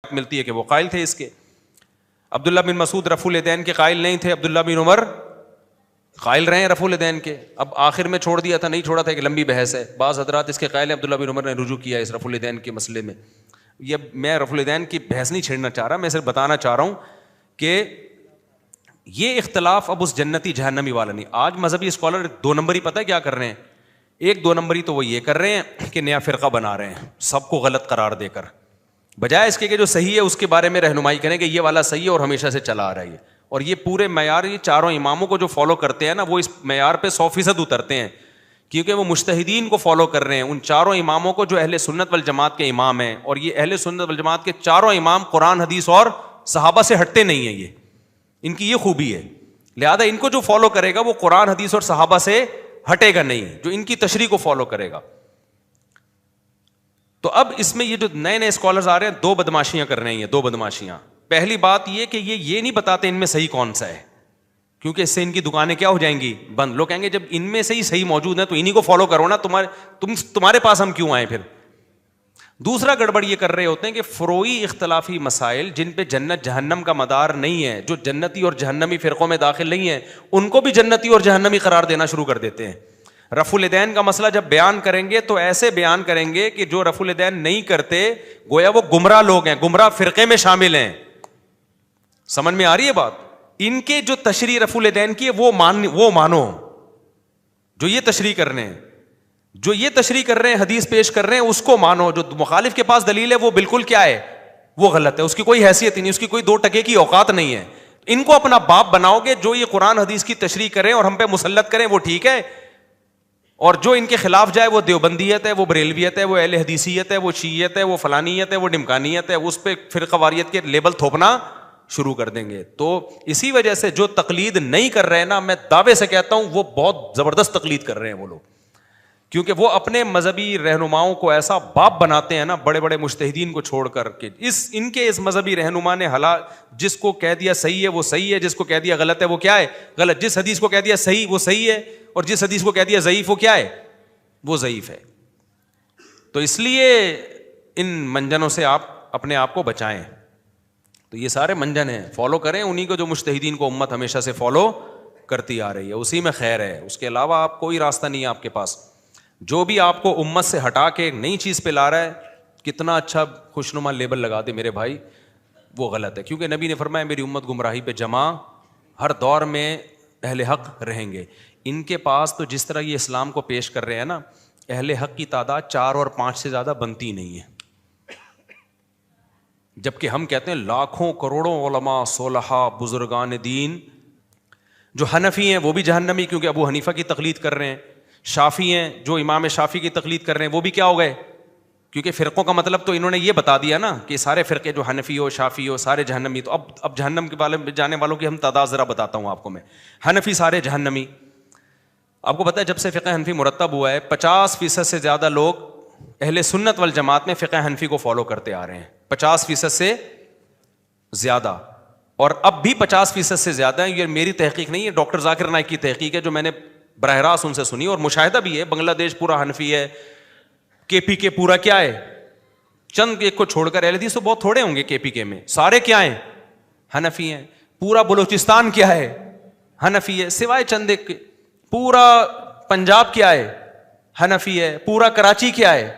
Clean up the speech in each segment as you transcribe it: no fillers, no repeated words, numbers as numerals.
ملتی ہے کہ وہ قائل تھے اس کے. عبداللہ بن مسعود رفع الیدین کے قائل نہیں تھے, عبداللہ بن عمر قائل رہے ہیں رفع الیدین کے. اب آخر میں چھوڑ دیا تھا, نہیں چھوڑا تھا, ایک لمبی بحث ہے. بعض حضرات اس کے قائل ہیں, عبداللہ بن عمر نے رجوع کیا اس رفع الیدین کے مسئلے میں. یہ میں رفع الیدین کی بحث نہیں چھیڑنا چاہ رہا, میں صرف بتانا چاہ رہا ہوں کہ یہ اختلاف اب اس جنتی جہنمی والا نہیں. آج مذہبی اسکالر دو نمبری پتہ ہے کیا کر رہے ہیں, ایک دو نمبری تو وہ یہ کر رہے ہیں کہ نیا فرقہ بنا رہے ہیں سب کو غلط قرار دے کر, بجائے اس کے کہ جو صحیح ہے اس کے بارے میں رہنمائی کریں کہ یہ والا صحیح ہے اور ہمیشہ سے چلا آ رہا ہے. اور یہ پورے معیار, یہ چاروں اماموں کو جو فالو کرتے ہیں نا, وہ اس معیار پہ 100% اترتے ہیں, کیونکہ وہ مجتہدین کو فالو کر رہے ہیں, ان چاروں اماموں کو جو اہل سنت والجماعت کے امام ہیں. اور یہ اہل سنت والجماعت کے چاروں امام قرآن حدیث اور صحابہ سے ہٹتے نہیں ہیں, یہ ان کی یہ خوبی ہے. لہذا ان کو جو فالو کرے گا وہ قرآن حدیث اور صحابہ سے ہٹے گا نہیں, جو ان کی تشریح کو فالو کرے گا. تو اب اس میں یہ جو نئے نئے اسکالرز آ رہے ہیں, دو بدماشیاں کر رہے ہیں. یہ دو بدماشیاں, پہلی بات یہ کہ یہ نہیں بتاتے ان میں صحیح کون سا ہے, کیونکہ اس سے ان کی دکانیں کیا ہو جائیں گی, بند. لوگ کہیں گے جب ان میں سے ہی صحیح موجود ہے تو انہی کو فالو کرو نا, تمہارے پاس ہم کیوں آئے پھر. دوسرا گڑبڑ یہ کر رہے ہوتے ہیں کہ فروعی اختلافی مسائل جن پہ جنت جہنم کا مدار نہیں ہے, جو جنتی اور جہنمی فرقوں میں داخل نہیں ہے, ان کو بھی جنتی اور جہنمی قرار دینا شروع کر دیتے ہیں. رفع الیدین کا مسئلہ جب بیان کریں گے تو ایسے بیان کریں گے کہ جو رفع الیدین نہیں کرتے گویا وہ گمراہ لوگ ہیں, گمراہ فرقے میں شامل ہیں. سمجھ میں آ رہی ہے بات. ان کے جو تشریح رفع الیدین کی ہے وہ مانو, جو یہ تشریح کر رہے ہیں, جو یہ تشریح کر رہے ہیں, حدیث پیش کر رہے ہیں, اس کو مانو. جو مخالف کے پاس دلیل ہے وہ بالکل کیا ہے, وہ غلط ہے, اس کی کوئی حیثیت ہی نہیں, اس کی کوئی 2 ٹکے کی اوقات نہیں ہے. ان کو اپنا باپ بناؤ گے, جو یہ قرآن حدیث کی تشریح کریں اور ہم پہ مسلط کریں وہ ٹھیک ہے, اور جو ان کے خلاف جائے وہ دیوبندیت ہے, وہ بریلویت ہے, وہ اہل حدیثیت ہے, وہ شیعیت ہے, وہ فلانیت ہے, وہ ڈمکانیت ہے, اس پہ فرقہ واریت کے لیبل تھوپنا شروع کر دیں گے. تو اسی وجہ سے جو تقلید نہیں کر رہے نا, میں دعوے سے کہتا ہوں وہ بہت زبردست تقلید کر رہے ہیں وہ لوگ, کیونکہ وہ اپنے مذہبی رہنماؤں کو ایسا باپ بناتے ہیں نا, بڑے بڑے مجتہدین کو چھوڑ کر کے. ان کے اس مذہبی رہنما نے جس کو کہہ دیا صحیح ہے وہ صحیح ہے, جس کو کہہ دیا غلط ہے وہ کیا ہے, غلط. جس حدیث کو کہہ دیا صحیح وہ صحیح ہے, اور جس حدیث کو کہہ دیا ضعیف وہ کیا ہے, وہ ضعیف ہے. تو اس لیے ان منجنوں سے آپ اپنے آپ کو بچائیں. تو یہ سارے منجن ہیں, فالو کریں انہی کو جو مجتہدین کو امت ہمیشہ سے فالو کرتی آ رہی ہے, اسی میں خیر ہے. اس کے علاوہ آپ کوئی راستہ نہیں ہے آپ کے پاس. جو بھی آپ کو امت سے ہٹا کے نئی چیز پہ لا رہا ہے, کتنا اچھا خوشنما لیبل لگا دے میرے بھائی, وہ غلط ہے. کیونکہ نبی نے فرمایا میری امت گمراہی پہ جمع, ہر دور میں اہل حق رہیں گے. ان کے پاس تو جس طرح یہ اسلام کو پیش کر رہے ہیں نا, اہل حق کی تعداد 4 اور 5 سے زیادہ بنتی نہیں ہے, جبکہ ہم کہتے ہیں لاکھوں کروڑوں علماء صلحاء بزرگان دین. جو حنفی ہیں وہ بھی جہنمی, کیونکہ ابو حنیفہ کی تقلید کر رہے ہیں. شافی ہیں, جو امام شافی کی تقلید کر رہے ہیں وہ بھی کیا ہو گئے, کیونکہ فرقوں کا مطلب تو انہوں نے یہ بتا دیا نا کہ سارے فرقے جو حنفی ہو شافی ہو سارے جہنمی. تو اب جہنم کے بارے میں جانے والوں کی ہم تعداد ذرا بتاتا ہوں آپ کو میں. حنفی سارے جہنمی. آپ کو پتہ ہے جب سے فقہ حنفی مرتب ہوا ہے 50% سے زیادہ لوگ اہل سنت والجماعت میں فقہ حنفی کو فالو کرتے آ رہے ہیں, 50% سے زیادہ. اور اب بھی 50% سے زیادہ ہیں. یہ میری تحقیق نہیں ہے, ڈاکٹر ذاکر نائک کی تحقیق ہے جو میں نے براہ راست ان سے سنی, اور مشاہدہ بھی ہے. بنگلہ دیش پورا حنفی ہے, کے پی کے پورا کیا ہے, چند ایک کو چھوڑ کر, اہل حدیث تو بہت تھوڑے ہوں گے کے پی کے میں, سارے کیا ہیں, حنفی ہیں. پورا بلوچستان کیا ہے, حنفی ہے, سوائے چند ایک. پورا پنجاب کیا ہے, حنفی ہے. پورا کراچی کیا ہے,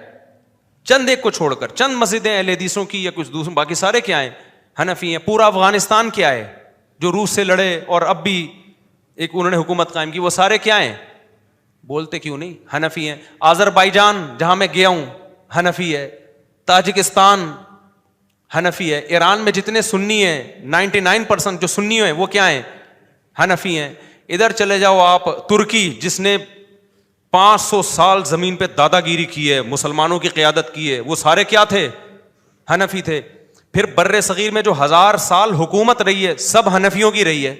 چند ایک کو چھوڑ کر, چند مسجدیں اہل حدیثوں کی یا کچھ دوسرے, باقی سارے کیا ہیں, حنفی ہیں. پورا افغانستان کیا ہے, جو روس سے لڑے اور اب بھی ایک انہوں نے حکومت قائم کی, وہ سارے کیا ہیں, بولتے کیوں نہیں, حنفی ہیں. آذربائیجان جہاں میں گیا ہوں حنفی ہے. تاجکستان حنفی ہے. ایران میں جتنے سنی ہیں 99% جو سنی ہیں وہ کیا ہیں, حنفی ہیں. ادھر چلے جاؤ آپ ترکی, جس نے 500 سال زمین پہ دادا گیری کی ہے, مسلمانوں کی قیادت کی ہے, وہ سارے کیا تھے, حنفی تھے. پھر بر صغیر میں جو 1000 سال حکومت رہی ہے سب حنفیوں کی رہی ہے.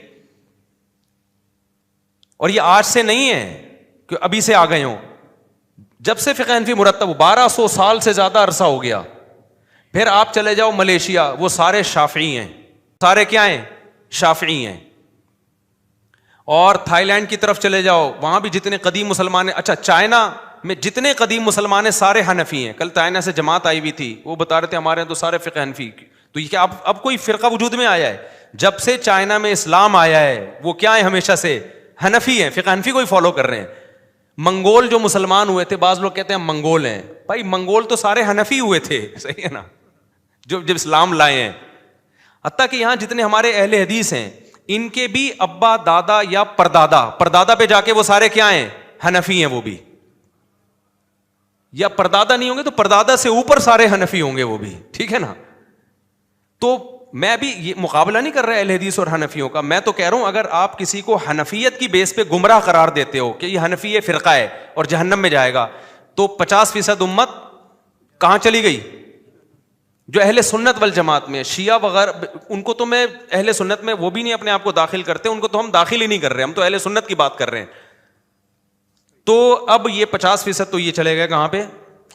اور یہ آج سے نہیں ہے کہ ابھی سے آ گئے ہوں, جب سے فقہ حنفی مرتب 1200 سال سے زیادہ عرصہ ہو گیا. پھر آپ چلے جاؤ ملیشیا, وہ سارے شافعی ہیں, سارے کیا ہیں, شافعی ہیں. اور تھائی لینڈ کی طرف چلے جاؤ, وہاں بھی جتنے قدیم مسلمان ہیں, اچھا چائنا میں جتنے قدیم مسلمان ہیں سارے حنفی ہیں. کل چائنا سے جماعت آئی ہوئی تھی, وہ بتا رہے تھے ہمارے تو سارے فقہ حنفی, تو یہ کیا اب کوئی فرقہ وجود میں آیا ہے؟ جب سے چائنا میں اسلام آیا ہے وہ کیا ہے؟ ہمیشہ سے حنفی ہیں، فقہ حنفی کو ہی فالو کر رہے ہیں. منگول جو مسلمان ہوئے تھے، بعض لوگ کہتے ہیں منگول ہیں، بھائی منگول تو سارے حنفی ہوئے تھے، صحیح ہے نا، جب اسلام لائے ہیں. حتیٰ کہ یہاں جتنے ہمارے اہل حدیث ہیں ان کے بھی ابا دادا یا پردادا پہ جا کے وہ سارے کیا ہیں؟ حنفی ہیں وہ بھی. یا پردادا نہیں ہوں گے تو پردادا سے اوپر سارے حنفی ہوں گے وہ بھی، ٹھیک ہے نا. تو میں بھی یہ مقابلہ نہیں کر رہا اہل حدیث اور حنفیوں کا، میں تو کہہ رہا ہوں اگر آپ کسی کو حنفیت کی بیس پہ گمراہ قرار دیتے ہو کہ یہ حنفی فرقہ ہے اور جہنم میں جائے گا، تو 50% امت کہاں چلی گئی؟ جو اہل سنت والجماعت میں شیعہ وغیرہ، ان کو تو میں اہل سنت میں وہ بھی نہیں اپنے آپ کو داخل کرتے، ان کو تو ہم داخل ہی نہیں کر رہے، ہم تو اہل سنت کی بات کر رہے ہیں. تو اب یہ 50% تو یہ چلے گئے کہاں پہ؟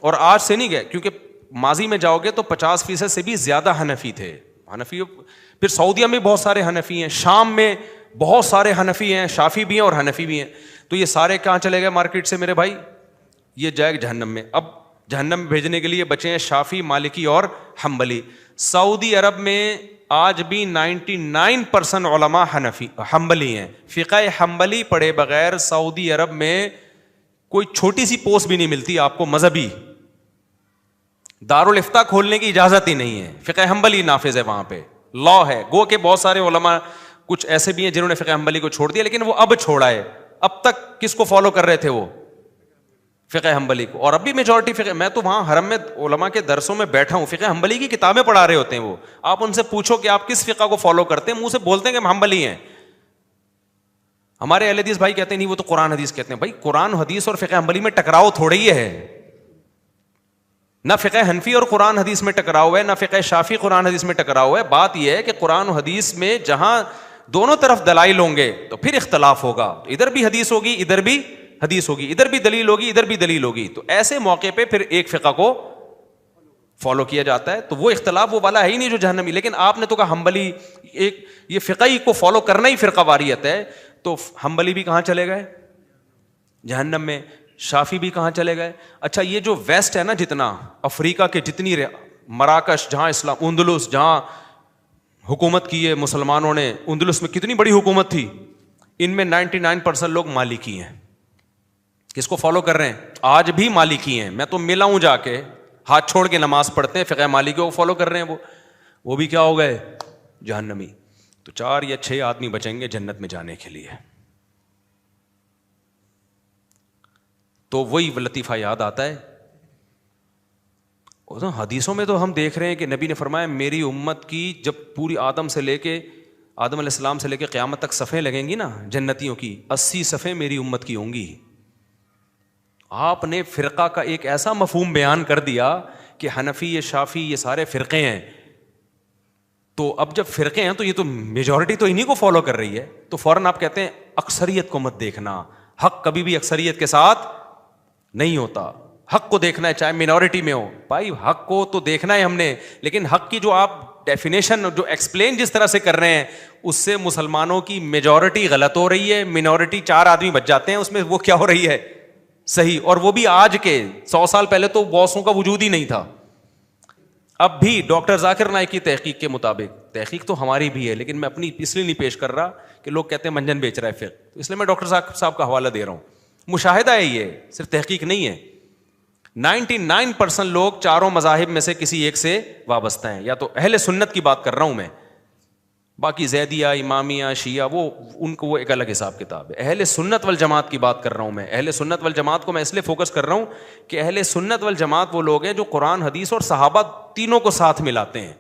اور آج سے نہیں گئے، کیونکہ ماضی میں جاؤ گے تو 50% سے بھی زیادہ حنفی تھے. حنفی پھر سعودیہ میں بہت سارے حنفی ہیں، شام میں بہت سارے حنفی ہیں، شافی بھی ہیں اور حنفی بھی ہیں. تو یہ سارے کہاں چلے گئے مارکیٹ سے میرے بھائی؟ یہ جائے گا جہنم میں. اب جہنم میں بھیجنے کے لیے بچے ہیں شافی، مالکی اور حنبلی. سعودی عرب میں آج بھی 99% علماء حنبلی ہیں. فقہ حنبلی پڑھے بغیر سعودی عرب میں کوئی چھوٹی سی پوسٹ بھی نہیں ملتی آپ کو مذہبی. دارالافتاء کھولنے کی اجازت ہی نہیں ہے، فقہ حنبلی نافذ ہے وہاں پہ، لا ہے. گو کہ بہت سارے علماء کچھ ایسے بھی ہیں جنہوں نے فقہ حنبلی کو چھوڑ دیا، لیکن وہ اب چھوڑا ہے. اب تک کس کو فالو کر رہے تھے وہ؟ فقہ حنبلی کو. اور اب بھی میجورٹی فقہ، میں تو وہاں حرم میں علماء کے درسوں میں بیٹھا ہوں، فقہ حنبلی کی کتابیں پڑھا رہے ہوتے ہیں وہ. آپ ان سے پوچھو کہ آپ کس فقہ کو فالو کرتے ہیں، منہ سے بولتے ہیں کہ ہم حنبلی ہیں. ہمارے اہل حدیث بھائی کہتے ہیں نہیں وہ تو قرآن حدیث کہتے ہیں. بھائی قرآن حدیث اور فقہ حنبلی میں ٹکراؤ تھوڑا ہی ہے، نہ فقہ حنفی اور قرآن حدیث میں ٹکراؤ ہے، نہ فقہ شافی قرآن حدیث میں ٹکراؤ ہے. بات یہ ہے کہ قرآن و حدیث میں جہاں دونوں طرف دلائل ہوں گے تو پھر اختلاف ہوگا. ادھر بھی حدیث ہوگی، ادھر بھی حدیث ہوگی، ادھر بھی دلیل ہوگی، ادھر بھی دلیل ہوگی. تو ایسے موقع پہ پھر ایک فقہ کو فالو کیا جاتا ہے. تو وہ اختلاف وہ والا ہے ہی نہیں جو جہنمی. لیکن آپ نے تو کہا حنبلی، ایک یہ فقہی کو فالو کرنا ہی فرقہ واریت ہے. تو حنبلی بھی کہاں چلے گئے؟ جہنم میں. شافی بھی کہاں چلے گئے؟ اچھا یہ جو ویسٹ ہے نا، جتنا افریقہ کے جتنی مراکش جہاں اسلام، اندلس جہاں حکومت کی ہے مسلمانوں نے، اندلس میں کتنی بڑی حکومت تھی، ان میں 99% لوگ مالکی ہیں. کس کو فالو کر رہے ہیں؟ آج بھی مالکی ہیں. میں تو ملا ہوں جا کے، ہاتھ چھوڑ کے نماز پڑھتے ہیں، فقہ مالکی کو فالو کر رہے ہیں. وہ بھی کیا ہو گئے؟ جہنمی. تو 4 یا 6 آدمی بچیں گے جنت میں جانے کے لیے. تو وہی لطیفہ یاد آتا ہے. حدیثوں میں تو ہم دیکھ رہے ہیں کہ نبی نے فرمایا میری امت کی جب پوری آدم علیہ السلام سے لے کے قیامت تک صفیں لگیں گی نا جنتیوں کی، 80 صفیں میری امت کی ہوں گی. آپ نے فرقہ کا ایک ایسا مفہوم بیان کر دیا کہ حنفی، شافی، یہ سارے فرقے ہیں. تو اب جب فرقے ہیں تو یہ تو میجورٹی تو انہیں کو فالو کر رہی ہے. تو فوراً آپ کہتے ہیں اکثریت کو مت دیکھنا، حق کبھی بھی اکثریت کے ساتھ نہیں ہوتا. حق کو دیکھنا ہے چاہے مینورٹی میں ہو. بھائی حق کو تو دیکھنا ہے ہم نے، لیکن حق کی جو آپ ڈیفینیشن جو ایکسپلین جس طرح سے کر رہے ہیں اس سے مسلمانوں کی میجورٹی غلط ہو رہی ہے. مینورٹی 4 آدمی بچ جاتے ہیں، اس میں وہ کیا ہو رہی ہے؟ صحیح. اور وہ بھی آج کے 100 سال پہلے تو باسوں کا وجود ہی نہیں تھا. اب بھی ڈاکٹر ذاکر نائک کی تحقیق کے مطابق، تحقیق تو ہماری بھی ہے لیکن میں اپنی اس لیے نہیں پیش کر رہا کہ لوگ کہتے ہیں منجن بیچ رہا ہے فقہ، تو اس لیے میں ڈاکٹر ذاکر صاحب کا حوالہ دے رہا ہوں. مشاہدہ ہے، یہ صرف تحقیق نہیں ہے. 99% لوگ چاروں مذاہب میں سے کسی ایک سے وابستہ ہیں. یا تو اہل سنت کی بات کر رہا ہوں میں، باقی زیدیہ، امامیہ، شیعہ وہ ان کو وہ ایک الگ حساب کتاب ہے. اہل سنت والجماعت کی بات کر رہا ہوں میں. اہل سنت والجماعت کو میں اس لیے فوکس کر رہا ہوں کہ اہل سنت والجماعت وہ لوگ ہیں جو قرآن، حدیث اور صحابہ تینوں کو ساتھ ملاتے ہیں.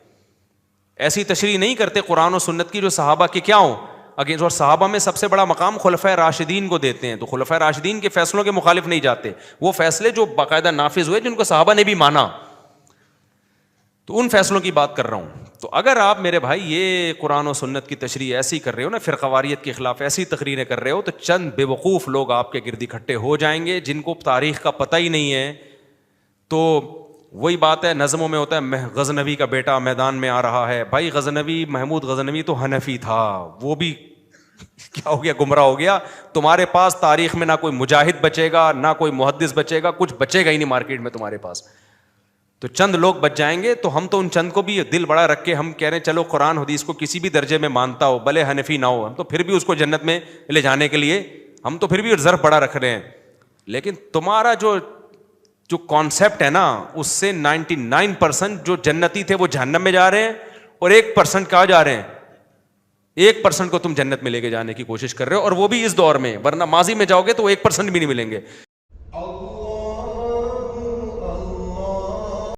ایسی تشریح نہیں کرتے قرآن و سنت کی جو صحابہ کے کیا ہوں اگینسٹ. اور صحابہ میں سب سے بڑا مقام خلفائے راشدین کو دیتے ہیں. تو خلفائے راشدین کے فیصلوں کے مخالف نہیں جاتے، وہ فیصلے جو باقاعدہ نافذ ہوئے جن کو صحابہ نے بھی مانا، تو ان فیصلوں کی بات کر رہا ہوں. تو اگر آپ میرے بھائی یہ قرآن و سنت کی تشریح ایسی کر رہے ہو نا، فرقہ واریت کے خلاف ایسی تقریریں کر رہے ہو، تو چند بے وقوف لوگ آپ کے گرد اکٹھے ہو جائیں گے جن کو تاریخ کا پتہ ہی نہیں ہے. تو وہی بات ہے، نظموں میں ہوتا ہے غزنوی کا بیٹا میدان میں آ رہا ہے. بھائی غزنوی، محمود غزنوی تو حنفی تھا، وہ بھی کیا ہو گیا؟ گمراہ ہو گیا. تمہارے پاس تاریخ میں نہ کوئی مجاہد بچے گا، نہ کوئی محدث بچے گا، کچھ بچے گا ہی نہیں مارکیٹ میں تمہارے پاس. تو چند لوگ بچ جائیں گے, تو ہم تو ان چند کو بھی دل بڑا رکھ کے ہم کہہ رہے ہیں چلو قرآن حدیث کو کسی بھی درجے میں مانتا ہو, بھلے حنفی نہ ہو, ہم تو پھر بھی اس کو جنت میں لے جانے کے لیے ہم تو پھر بھی ظرف بڑا رکھ رہے ہیں. لیکن تمہارا جو کانسیپٹ ہے نا, اس سے 99% جو جنتی تھے وہ جہنم میں جا رہے ہیں, اور 1% کہاں جا رہے ہیں, 1% کو تم جنت میں لے کے جانے کی کوشش کر رہے ہو, اور وہ بھی اس دور میں, ورنہ ماضی میں جاؤ گے تو 1% بھی نہیں ملیں گے.